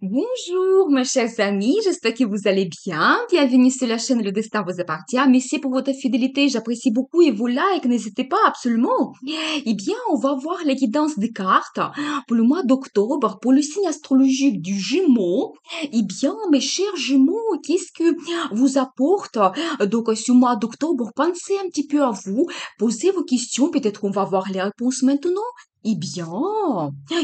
Bonjour, mes chers amis, j'espère que vous allez bien. Bienvenue sur la chaîne Le Destin vous appartient. Merci pour votre fidélité, j'apprécie beaucoup et vos likes, n'hésitez pas absolument. Eh bien, on va voir les guidances des cartes pour le mois d'octobre, pour le signe astrologique du Gémeaux. Eh bien, mes chers Gémeaux, qu'est-ce que vous apporte donc ce mois d'octobre? Pensez un petit peu à vous, posez vos questions, peut-être on va voir les réponses maintenant. Eh bien,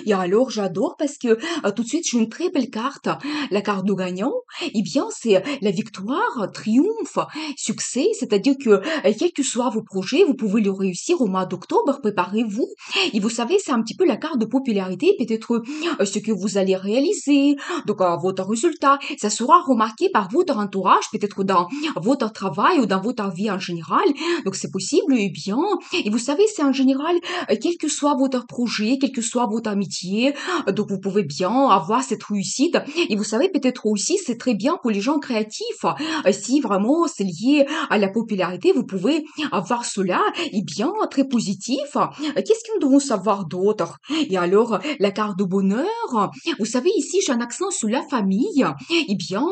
et alors j'adore parce que tout de suite, j'ai une très belle carte. La carte de gagnant, eh bien, c'est la victoire, triomphe, succès. C'est-à-dire que, quels que soient vos projets, vous pouvez le réussir au mois d'octobre. Préparez-vous. Et vous savez, c'est un petit peu la carte de popularité, peut-être ce que vous allez réaliser. Donc, votre résultat, ça sera remarqué par votre entourage, peut-être dans votre travail ou dans votre vie en général. Donc, c'est possible, eh bien. Et vous savez, c'est en général, quel que soit votre projet, quelle que soit votre amitié, donc vous pouvez bien avoir cette réussite. Et vous savez, peut-être aussi, c'est très bien pour les gens créatifs. Si vraiment c'est lié à la popularité, vous pouvez avoir cela. Et bien, très positif. Qu'est-ce que nous devons savoir d'autre? Et alors, la carte de bonheur. Vous savez, ici, j'ai un accent sur la famille. Eh bien,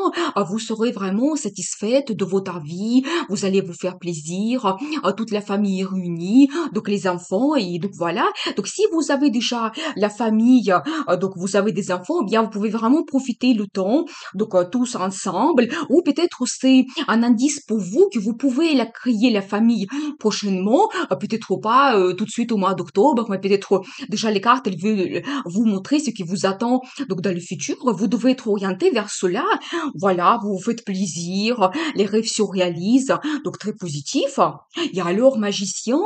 vous serez vraiment satisfaite de votre vie. Vous allez vous faire plaisir. Toute la famille est réunie. Donc, les enfants. Et donc, voilà. Donc, si vous avez déjà la famille, donc vous avez des enfants, eh bien vous pouvez vraiment profiter le temps, donc tous ensemble, ou peut-être c'est un indice pour vous que vous pouvez la créer la famille prochainement, peut-être pas tout de suite au mois d'octobre, mais peut-être déjà les cartes elles veulent vous montrer ce qui vous attend donc dans le futur. Vous devez être orienté vers cela. Voilà, vous vous faites plaisir, les rêves se réalisent, donc très positif. Et alors magicien,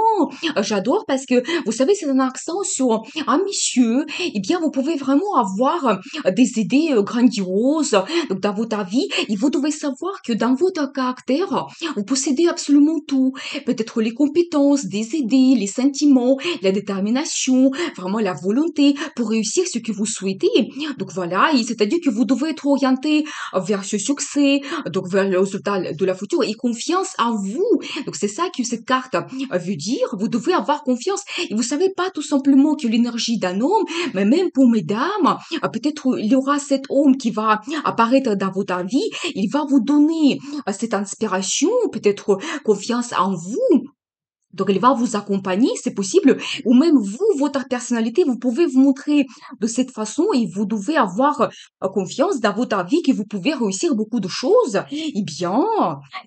j'adore parce que vous savez c'est un accent sur un monsieur, eh bien, vous pouvez vraiment avoir des idées grandioses donc, dans votre vie. Et vous devez savoir que dans votre caractère, vous possédez absolument tout. Peut-être les compétences, des idées, les sentiments, la détermination, vraiment la volonté pour réussir ce que vous souhaitez. Donc voilà, et c'est-à-dire que vous devez être orienté vers ce succès, donc vers le résultat de la future et confiance en vous. Donc c'est ça que cette carte veut dire. Vous devez avoir confiance. Et vous savez pas tout simplement que l'énergie d'un homme, mais même pour mesdames, peut-être il y aura cet homme qui va apparaître dans votre vie, il va vous donner cette inspiration, peut-être confiance en vous. Donc, elle va vous accompagner, c'est possible, ou même vous, votre personnalité, vous pouvez vous montrer de cette façon et vous devez avoir confiance dans votre vie que vous pouvez réussir beaucoup de choses. Eh bien,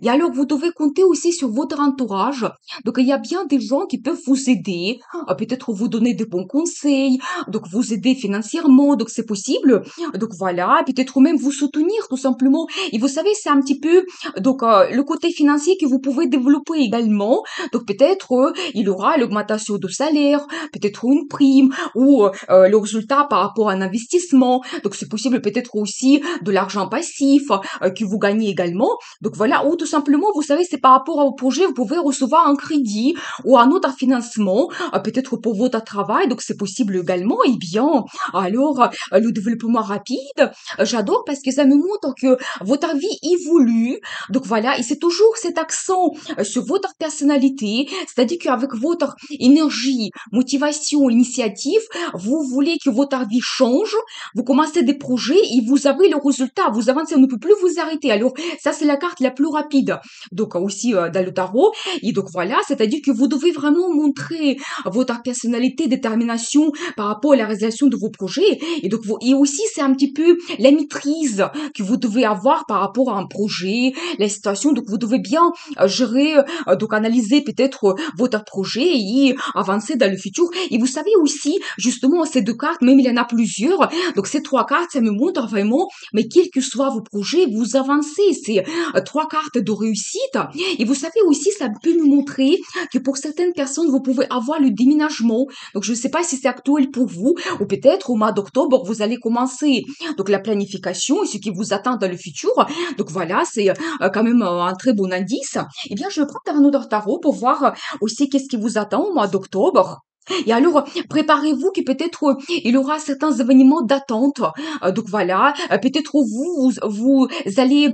et alors vous devez compter aussi sur votre entourage. Donc, il y a bien des gens qui peuvent vous aider, peut-être vous donner de bons conseils, donc vous aider financièrement, donc c'est possible. Donc voilà, peut-être même vous soutenir tout simplement. Et vous savez, c'est un petit peu donc le côté financier que vous pouvez développer également. Donc peut-être il aura l'augmentation de salaire, peut-être une prime ou le résultat par rapport à un investissement. Donc c'est possible peut-être aussi de l'argent passif que vous gagnez également. Donc voilà, ou tout simplement, vous savez, c'est par rapport au projet, vous pouvez recevoir un crédit ou un autre financement, peut-être pour votre travail. Donc c'est possible également. Et bien, alors le développement rapide, j'adore parce que ça me montre que votre vie évolue. Donc voilà, et c'est toujours cet accent sur votre personnalité, c'est-à-dire qu'avec votre énergie, motivation, initiative, vous voulez que votre vie change, vous commencez des projets et vous avez le résultat, vous avancez, on ne peut plus vous arrêter. Alors ça c'est la carte la plus rapide, donc aussi dans le tarot, et donc voilà, c'est-à-dire que vous devez vraiment montrer votre personnalité, détermination par rapport à la réalisation de vos projets, et donc et aussi c'est un petit peu la maîtrise que vous devez avoir par rapport à un projet, la situation. Donc, vous devez bien gérer, donc analyser peut-être votre projet et avancer dans le futur. Et vous savez aussi, justement, ces deux cartes, même il y en a plusieurs. Donc, ces trois cartes, ça me montre vraiment, mais quels que soient vos projets, vous avancez. C'est trois cartes de réussite. Et vous savez aussi, ça peut nous montrer que pour certaines personnes, vous pouvez avoir le déménagement. Donc, je ne sais pas si c'est actuel pour vous, ou peut-être au mois d'octobre, vous allez commencer donc la planification et ce qui vous attend dans le futur. Donc voilà, c'est quand même un très bon indice. Eh bien, je vais prendre un autre tarot pour voir aussi qu'est-ce qui vous attend au mois d'octobre. Et alors, préparez-vous que peut-être il y aura certains événements d'attente. Donc voilà, peut-être vous allez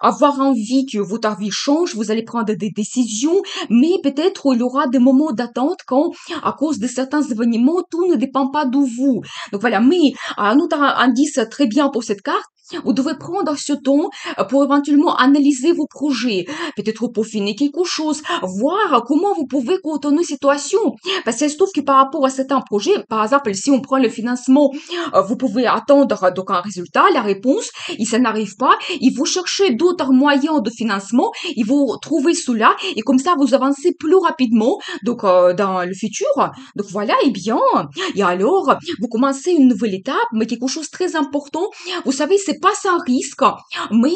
avoir envie que votre vie change, vous allez prendre des décisions, mais peut-être il y aura des moments d'attente quand, à cause de certains événements, tout ne dépend pas de vous. Donc voilà, mais un autre indice très bien pour cette carte, vous devez prendre ce temps pour éventuellement analyser vos projets, peut-être peaufiner quelque chose, voir comment vous pouvez contourner une situation. Parce qu'il se trouve que par rapport à certains projets, par exemple, si on prend le financement, vous pouvez attendre donc un résultat, la réponse, et ça n'arrive pas, et vous cherchez d'autres moyens de financement, et vous trouvez cela, et comme ça, vous avancez plus rapidement donc dans le futur. Donc voilà, et bien, et alors, vous commencez une nouvelle étape, mais quelque chose de très important. Vous savez, c'est pas sans risque, mais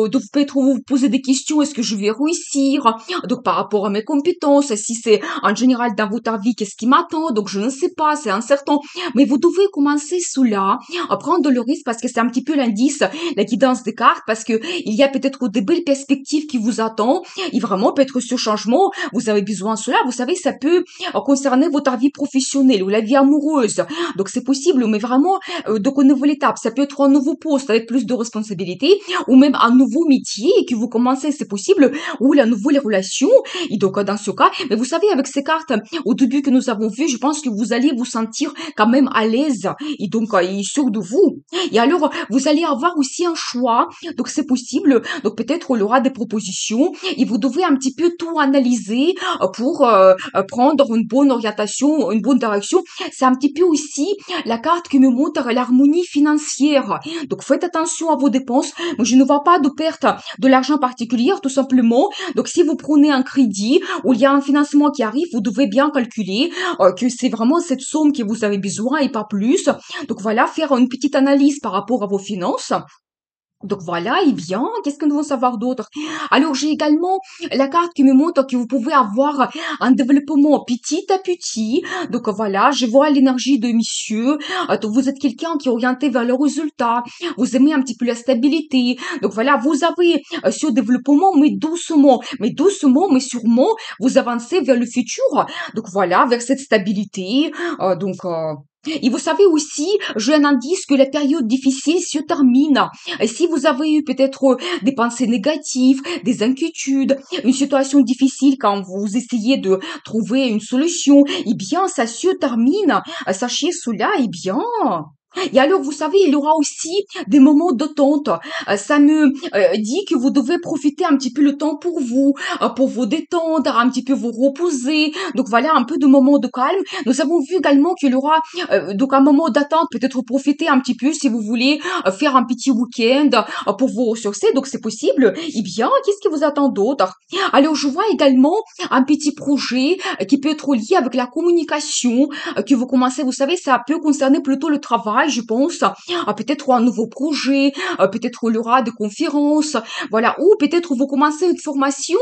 donc peut-être vous poser des questions, est-ce que je vais réussir? Donc par rapport à mes compétences, si c'est en général dans votre vie, qu'est-ce qui m'attend? Donc je ne sais pas, c'est incertain. Mais vous devez commencer cela, à prendre le risque parce que c'est un petit peu l'indice, la guidance des cartes, parce que il y a peut-être des belles perspectives qui vous attendent. Et vraiment, peut-être ce changement, vous avez besoin de cela. Vous savez, ça peut concerner votre vie professionnelle ou la vie amoureuse. Donc c'est possible, mais vraiment, donc une nouvelle étape. Ça peut être un nouveau poste avec plus de responsabilités ou même un nouveau métier que vous commencez, c'est possible, ou la nouvelle relation. Et donc, dans ce cas, mais vous savez, avec ces cartes, au début que nous avons vu, je pense que vous allez vous sentir quand même à l'aise et donc et sûr de vous. Et alors, vous allez avoir aussi un choix. Donc, c'est possible. Donc, peut-être il y aura des propositions et vous devez un petit peu tout analyser pour prendre une bonne orientation, une bonne direction. C'est un petit peu aussi la carte qui me montre l'harmonie financière. Donc, faites attention à vos dépenses. Mais je ne vois pas de perte de l'argent particulière, tout simplement. Donc, si vous prenez un crédit ou il y a un financement qui arrive, vous devez bien calculer que c'est vraiment cette somme que vous avez besoin et pas plus. Donc, voilà, faire une petite analyse par rapport à vos finances. Donc voilà, et bien, qu'est-ce que nous devons savoir d'autre? Alors j'ai également la carte qui me montre que vous pouvez avoir un développement petit à petit. Donc voilà, je vois l'énergie de monsieur. Donc vous êtes quelqu'un qui est orienté vers le résultat. Vous aimez un petit peu la stabilité. Donc voilà, vous avez ce développement, mais doucement, mais sûrement, vous avancez vers le futur. Donc voilà, vers cette stabilité. Et vous savez aussi, j'ai un indice que la période difficile se termine. Et si vous avez eu peut-être des pensées négatives, des inquiétudes, une situation difficile quand vous essayez de trouver une solution, eh bien, ça se termine. Sachez cela, eh bien. Et alors, vous savez, il y aura aussi des moments d'attente. Ça me dit que vous devez profiter un petit peu le temps pour vous détendre, un petit peu vous reposer. Donc voilà, un peu de moments de calme. Nous avons vu également qu'il y aura donc un moment d'attente, peut-être profiter un petit peu si vous voulez faire un petit week-end pour vous ressourcer. Donc c'est possible. Eh bien, qu'est-ce qui vous attend d'autre? Alors, je vois également un petit projet qui peut être lié avec la communication que vous commencez. Vous savez, ça peut concerner plutôt le travail, je pense. Peut-être un nouveau projet, peut-être il y aura des conférences, voilà, ou peut-être vous commencez une formation.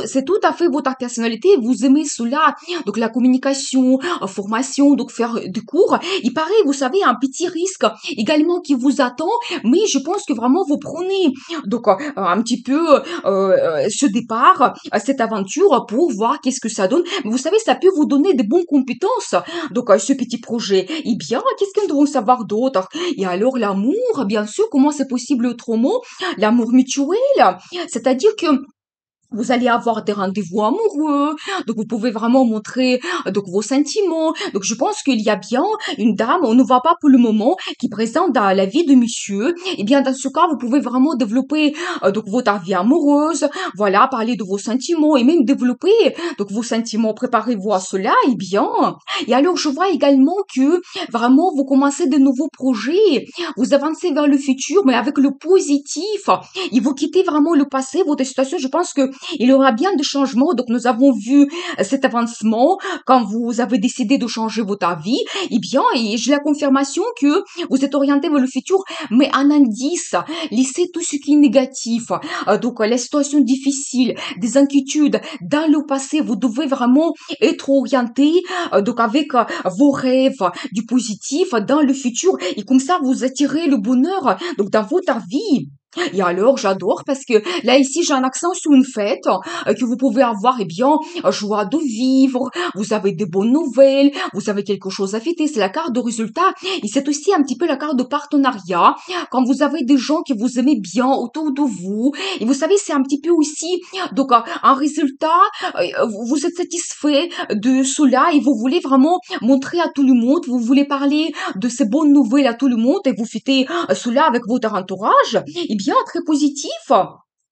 C'est tout à fait votre personnalité. Vous aimez cela, donc la communication, formation, donc faire des cours. Il paraît, vous savez, un petit risque également qui vous attend, mais je pense que vraiment vous prenez donc un petit peu ce départ, cette aventure pour voir qu'est-ce que ça donne. Mais vous savez, ça peut vous donner de bonnes compétences. Donc ce petit projet. Eh bien, qu'est-ce que nous devons savoir d'autre? Et alors l'amour, bien sûr, comment c'est possible autrement? L'amour mutuel, c'est-à-dire que vous allez avoir des rendez-vous amoureux, donc vous pouvez vraiment montrer donc vos sentiments. Donc je pense qu'il y a bien une dame, on ne voit pas pour le moment, qui présente dans la vie de monsieur. Et bien dans ce cas, vous pouvez vraiment développer donc votre vie amoureuse, voilà, parler de vos sentiments et même développer donc vos sentiments. Préparez-vous à cela, et bien. Et alors je vois également que vraiment vous commencez de nouveaux projets, vous avancez vers le futur, mais avec le positif. Et vous quittez vraiment le passé, votre situation. Je pense que il y aura bien des changements. Donc, nous avons vu cet avancement quand vous avez décidé de changer votre vie. Eh bien, et j'ai la confirmation que vous êtes orienté vers le futur, mais un indice, laissez tout ce qui est négatif. Donc, la situation difficile, des inquiétudes dans le passé, vous devez vraiment être orienté donc avec vos rêves, du positif dans le futur. Et comme ça, vous attirez le bonheur donc dans votre vie. Et alors, j'adore parce que là, ici, j'ai un accent sur une fête que vous pouvez avoir, eh bien, joie de vivre, vous avez des bonnes nouvelles, vous avez quelque chose à fêter, c'est la carte de résultat. Et c'est aussi un petit peu la carte de partenariat, quand vous avez des gens que vous aimez bien autour de vous. Et vous savez, c'est un petit peu aussi, donc, un résultat, vous êtes satisfait de cela et vous voulez vraiment montrer à tout le monde, vous voulez parler de ces bonnes nouvelles à tout le monde et vous fêtez cela avec votre entourage. Eh bien, très positif.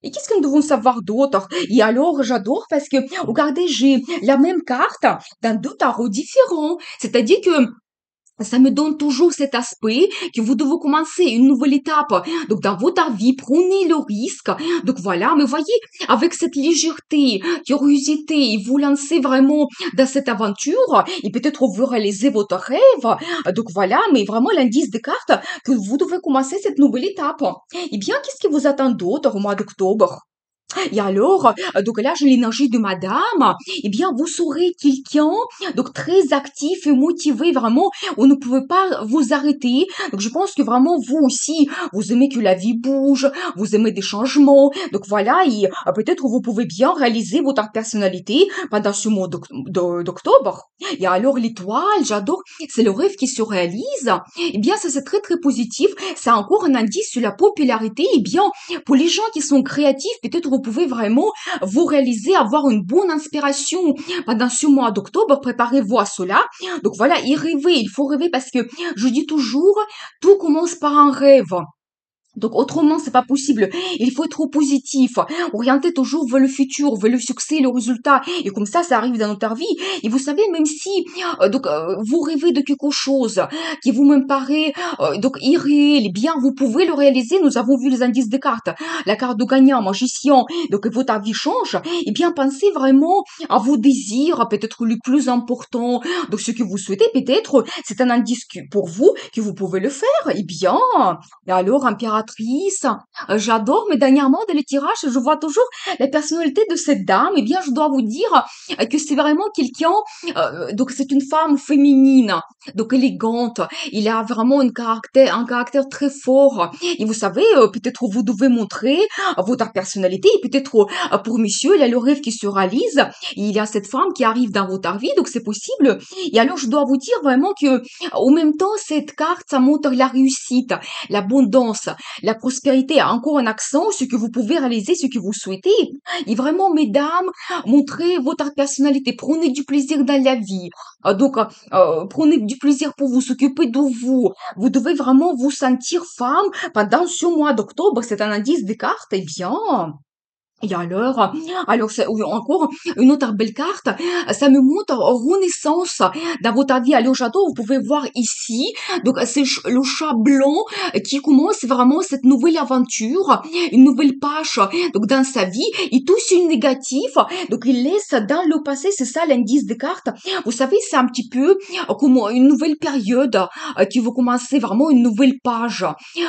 Et qu'est-ce que nous devons savoir d'autre? Et alors, j'adore parce que, regardez, j'ai la même carte dans deux tarots différents. C'est-à-dire que ça me donne toujours cet aspect que vous devez commencer une nouvelle étape. Donc, dans votre vie, prenez le risque. Donc, voilà. Mais voyez, avec cette légèreté, curiosité, et vous lancez vraiment dans cette aventure et peut-être vous réalisez votre rêve. Donc, voilà. Mais vraiment, l'indice des cartes que vous devez commencer cette nouvelle étape. Eh bien, qu'est-ce qui vous attend d'autre au mois d'octobre? Et alors, donc là, j'ai l'énergie de madame. Eh bien, vous serez quelqu'un, donc très actif et motivé, vraiment. On ne pouvez pas vous arrêter. Donc, je pense que vraiment, vous aussi, vous aimez que la vie bouge, vous aimez des changements. Donc, voilà, et peut-être vous pouvez bien réaliser votre personnalité pendant ce mois d'octobre. Et alors, l'étoile, j'adore, c'est le rêve qui se réalise. Eh bien, ça, c'est très, très positif. C'est encore un indice sur la popularité. Eh bien, pour les gens qui sont créatifs, peut-être vous pouvez vraiment vous réaliser, avoir une bonne inspiration pendant ce mois d'octobre. Préparez-vous à cela. Donc voilà, et rêver, il faut rêver parce que je dis toujours, tout commence par un rêve. Donc autrement, c'est pas possible. Il faut être positif, orienter toujours vers le futur, vers le succès, le résultat. Et comme ça arrive dans notre vie. Et vous savez, même si vous rêvez de quelque chose qui vous-même paraît donc irréel, eh bien vous pouvez le réaliser. Nous avons vu les indices des cartes, la carte de gagnant, magicien. Donc votre vie change. Eh bien pensez vraiment à vos désirs, peut-être le plus important. Donc ce que vous souhaitez, peut-être, c'est un indice pour vous que vous pouvez le faire. Eh bien. Et alors, impératrice, j'adore, mais dernièrement, dans les tirages, je vois toujours la personnalité de cette dame. Eh bien, je dois vous dire que c'est vraiment quelqu'un, donc c'est une femme féminine, donc élégante. Il a vraiment un caractère très fort. Et vous savez, peut-être vous devez montrer votre personnalité. Et peut-être pour monsieur, il a le rêve qui se réalise. Il y a cette femme qui arrive dans votre vie, donc c'est possible. Et alors, je dois vous dire vraiment que, au même temps, cette carte, ça montre la réussite, l'abondance, la prospérité a encore un accent, ce que vous pouvez réaliser, ce que vous souhaitez. Et vraiment, mesdames, montrez votre personnalité, prenez du plaisir dans la vie. Prenez du plaisir pour vous s'occuper de vous. Vous devez vraiment vous sentir femme pendant ce mois d'octobre. C'est un indice des cartes. Eh bien, et alors c'est encore une autre belle carte, ça me montre renaissance dans votre vie. Alors j'adore, vous pouvez voir ici, donc c'est le chat blanc qui commence vraiment cette nouvelle aventure, une nouvelle page donc dans sa vie, et tout c'est négatif, donc il laisse dans le passé, c'est ça l'indice des cartes. Vous savez, c'est un petit peu comme une nouvelle période qui va commencer vraiment une nouvelle page,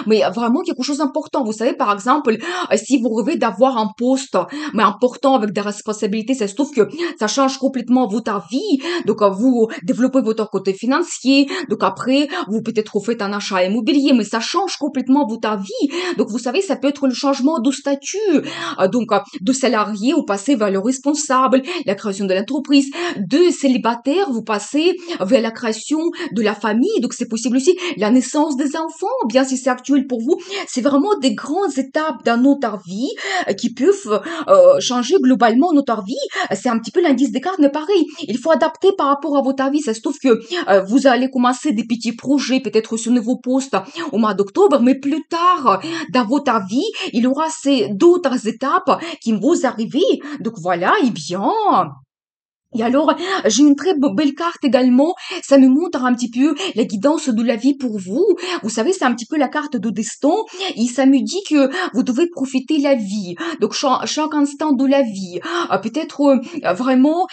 mais vraiment quelque chose d'important. Vous savez, par exemple, si vous rêvez d'avoir un poste, mais important avec des responsabilités, ça se trouve que ça change complètement votre vie. Donc, vous développez votre côté financier. Donc, après, vous peut-être faites un achat immobilier, mais ça change complètement votre vie. Donc, vous savez, ça peut être le changement de statut. De salarié, vous passez vers le responsable, la création de l'entreprise. De célibataire, vous passez vers la création de la famille. Donc, c'est possible aussi la naissance des enfants, bien si c'est actuel pour vous. C'est vraiment des grandes étapes dans notre vie qui peuvent changer globalement notre vie. C'est un petit peu l'indice des cartes, mais pareil, il faut adapter par rapport à votre vie. Ça se trouve que vous allez commencer des petits projets, peut-être sur nouveau poste au mois d'octobre, mais plus tard dans votre vie, il y aura ces d'autres étapes qui vont arriver. Donc voilà, et bien. Et alors, j'ai une très belle carte également. Ça me montre un petit peu la guidance de la vie pour vous. Vous savez, c'est un petit peu la carte de destin. Et ça me dit que vous devez profiter la vie. Donc, chaque instant de la vie. Peut-être vraiment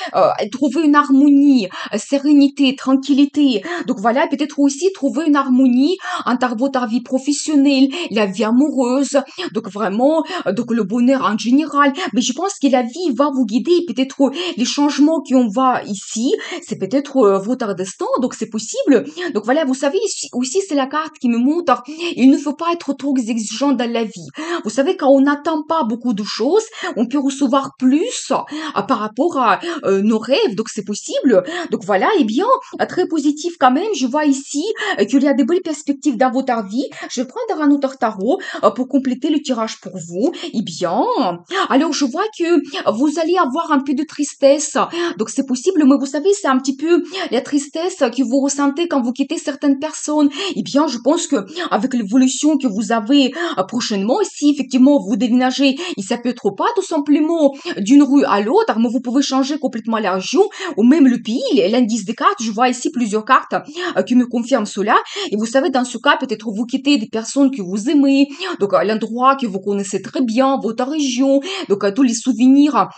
trouver une harmonie, sérénité, tranquillité. Donc, voilà, peut-être aussi trouver une harmonie entre votre vie professionnelle, la vie amoureuse. Donc, vraiment, donc le bonheur en général. Mais je pense que la vie va vous guider. Peut-être les changements qu'on voit ici, c'est peut-être votre destin, donc c'est possible. Donc voilà, vous savez, aussi c'est la carte qui me montre, il ne faut pas être trop exigeant dans la vie. Vous savez, quand on n'attend pas beaucoup de choses, on peut recevoir plus par rapport à nos rêves, donc c'est possible. Donc voilà, eh bien, très positif quand même, je vois ici qu'il y a des belles perspectives dans votre vie. Je vais prendre un autre tarot pour compléter le tirage pour vous. Eh bien, alors je vois que vous allez avoir un peu de tristesse, donc c'est possible, mais vous savez, c'est un petit peu la tristesse que vous ressentez quand vous quittez certaines personnes. Eh bien, je pense que avec l'évolution que vous avez prochainement, si effectivement vous déménagez, et ça peut être pas tout simplement d'une rue à l'autre, mais vous pouvez changer complètement la région ou même le pays. L'indice des cartes, je vois ici plusieurs cartes qui me confirment cela. Et vous savez, dans ce cas, peut-être vous quittez des personnes que vous aimez, donc l'endroit que vous connaissez très bien, votre région, donc tous les souvenirs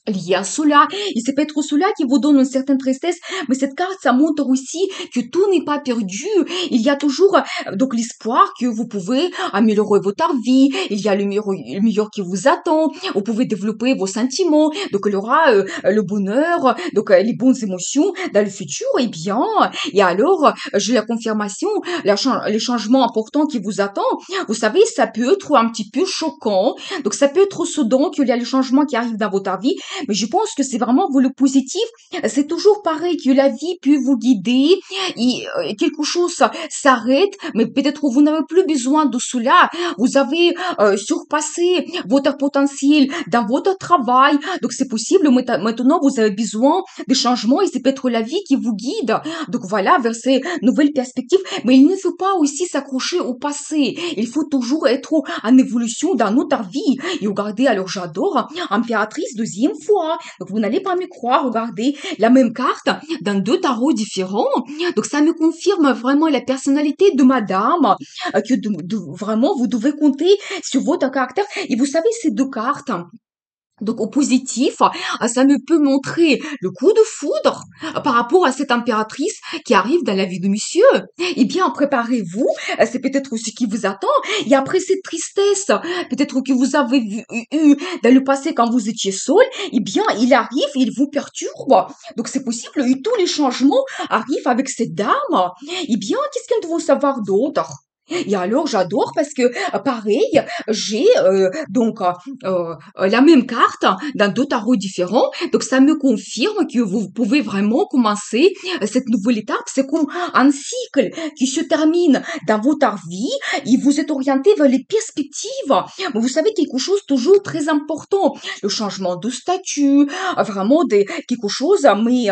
lié à cela, et c'est peut-être cela qui vous donne une certaine tristesse, mais cette carte, ça montre aussi que tout n'est pas perdu. Il y a toujours donc l'espoir que vous pouvez améliorer votre vie, il y a le meilleur qui vous attend, vous pouvez développer vos sentiments, donc il y aura le bonheur, donc les bonnes émotions dans le futur, et bien, et alors, j'ai la confirmation, les changements importants qui vous attendent, vous savez, ça peut être un petit peu choquant, donc ça peut être soudain qu'il y a les changements qui arrivent dans votre vie, mais je pense que c'est vraiment vous le positif. C'est toujours pareil que la vie peut vous guider et quelque chose s'arrête, mais peut-être vous n'avez plus besoin de cela. Vous avez surpassé votre potentiel dans votre travail. Donc c'est possible. Maintenant, vous avez besoin de changements et c'est peut-être la vie qui vous guide. Donc voilà, vers ces nouvelles perspectives. Mais il ne faut pas aussi s'accrocher au passé. Il faut toujours être en évolution dans notre vie. Et regardez, alors j'adore, impératrice deuxième fois. Donc vous n'allez pas me croire, regardez la même carte dans deux tarots différents. Donc ça me confirme vraiment la personnalité de madame, que vraiment vous devez compter sur votre caractère. Et vous savez, ces deux cartes, donc au positif, ça me peut montrer le coup de foudre par rapport à cette impératrice qui arrive dans la vie de monsieur. Eh bien, préparez-vous, c'est peut-être ce qui vous attend. Et après cette tristesse, peut-être que vous avez eu dans le passé quand vous étiez seul, eh bien, il arrive, il vous perturbe. Donc c'est possible, et tous les changements arrivent avec cette dame. Eh bien, qu'est-ce qu'elle doit savoir d'autre? Et alors, j'adore parce que, pareil, j'ai donc la même carte dans deux tarots différents. Donc, ça me confirme que vous pouvez vraiment commencer cette nouvelle étape. C'est comme un cycle qui se termine dans votre vie et vous êtes orienté vers les perspectives. Mais vous savez quelque chose toujours très important, le changement de statut, vraiment quelque chose, mais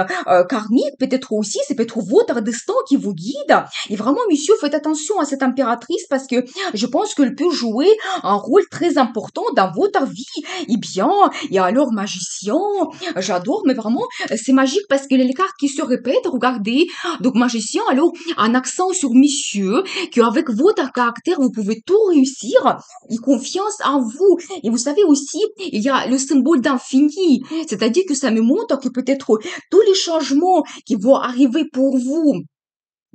karmique peut-être aussi, c'est peut-être votre destin qui vous guide. Et vraiment, monsieur, faites attention à cette impératrice parce que je pense qu'elle peut jouer un rôle très important dans votre vie. Eh bien, et alors magicien, j'adore, mais vraiment, c'est magique parce que les cartes qui se répètent, regardez. Donc magicien, alors, un accent sur monsieur, qu'avec votre caractère, vous pouvez tout réussir, et confiance en vous. Et vous savez aussi, il y a le symbole d'infini, c'est-à-dire que ça me montre que peut-être tous les changements qui vont arriver pour vous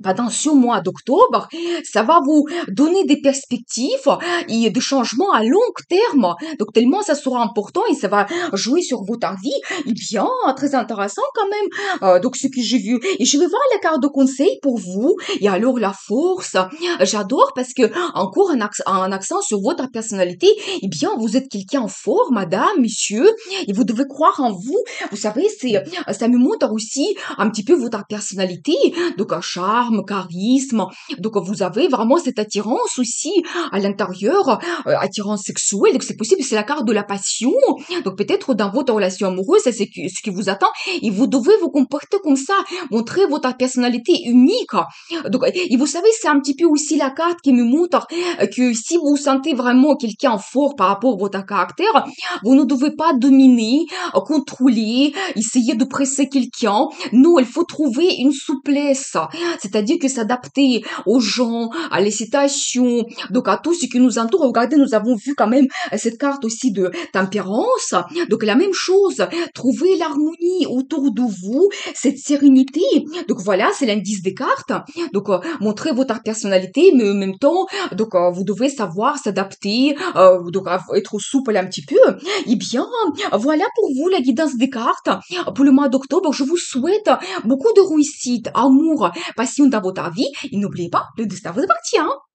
pendant ce mois d'octobre, ça va vous donner des perspectives et des changements à long terme. Donc tellement ça sera important et ça va jouer sur votre vie. Et bien, très intéressant quand même. Donc ce que j'ai vu. Et je vais voir la carte de conseil pour vous. Et alors la force, j'adore parce que encore un accent sur votre personnalité. Eh bien, vous êtes quelqu'un fort, madame, monsieur, et vous devez croire en vous. Vous savez, ça me montre aussi un petit peu votre personnalité. Donc un charme, charisme. Donc vous avez vraiment cette attirance aussi à l'intérieur, attirance sexuelle. Donc c'est possible, c'est la carte de la passion. Donc peut-être dans votre relation amoureuse, c'est ce qui vous attend. Et vous devez vous comporter comme ça, montrer votre personnalité unique. Donc et vous savez, c'est un petit peu aussi la carte qui me montre que si vous sentez vraiment quelqu'un fort par rapport à votre caractère, vous ne devez pas dominer, contrôler, essayer de presser quelqu'un. Non, il faut trouver une souplesse. C'est-à-dire c'est-à-dire que s'adapter aux gens, à les situations, donc à tout ce qui nous entoure. Regardez, nous avons vu quand même cette carte aussi de tempérance. Donc la même chose, trouver l'harmonie autour de vous, cette sérénité. Donc voilà, c'est l'indice des cartes. Donc montrer votre personnalité, mais en même temps, donc vous devez savoir s'adapter, donc être souple un petit peu. Eh bien, voilà pour vous la guidance des cartes pour le mois d'octobre. Je vous souhaite beaucoup de réussite, amour, passion dans votre vie. Et n'oubliez pas, le destin vous appartient.